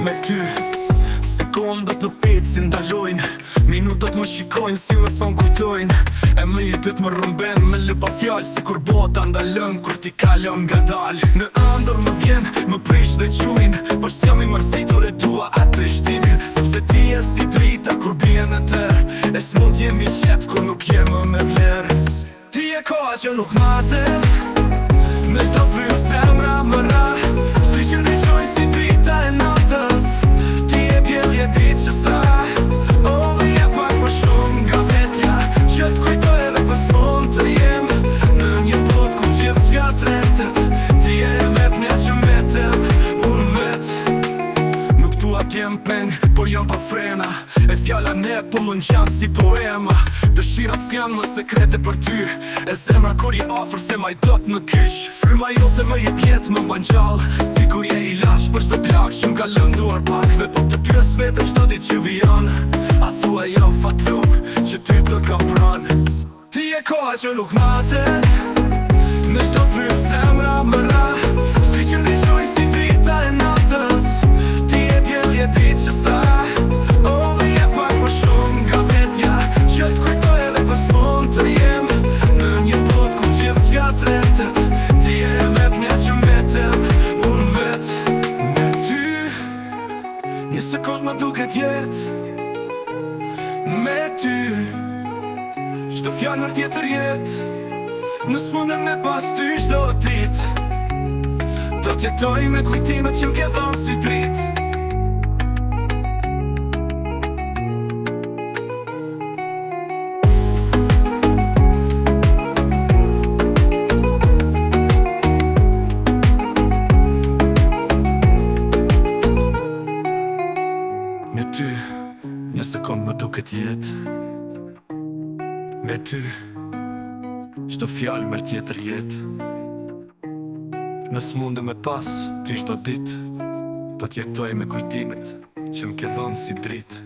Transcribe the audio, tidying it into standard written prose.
me ty. Sekondat në petë si ndalojnë, minutat më shikojnë si me thonë kujtojnë. E më jepet më rëmben me lëpa fjallë, si kur bota ndalën kur ti kalon nga dalë. Në ëndër më vjen, më prish dhe quin, por s'jam i mërzitur e dua atë shtimin. Sepse ti e si drita kur bjen e tërë, e s'mund jemi qetë kur nuk jemë me vlerë. Ti e koha që nuk matet, me shto frymë zemra më ra, si që ndryqojnë si drita e natës. Ti e djelje ditë që sa, o me je pak më shumë nga vetja, që t'kujtoj edhe pës mund të jem në një bot ku gjithë s'ka tretet. Ti e vetëmja që metem, unë vetë. Nuk dua t'jem peng, por jam pa frena, e fjalla ne po më nxanë si poema. Dëshirat s'janë më sekrete për ty, e zemra kur je ofër se ma i do t'më kysh. Fryma jote më je pjetë më mban gjallë, si kur je i lash për shtë plak që m'ka lënduar pak. Dhe po të pyes vetën qdo dit që vijon, a thua jam fatlum që ty të kam pran. Ti e koha që nuk matet, me shto frymë zemra më ra, si që ndryqojnë si drita e natës. Ti e djelje ditë që sa, o me je pak më shumë nga vetja, që t'kujtoj edhe pës mund të jem në një bot ku gjithë s'ka tretet. Ti e vetëmja që metem, unë vetë. Me ty, një sekund më duket jetë. Me ty, çdo fjallë mërë tjetër jetë. Nësë mundem me pas ty çdo dit, do t'jetoj me kujtimet që m'ke dhonë si dritë. Me ty, një sekund më duket jetë. Me ty, çdo fjallë mërë tjetër jetë. Nësë mundem me pas ty çdo dit, do t'jetoj me kujtimet që m'ke dhonë si dritë.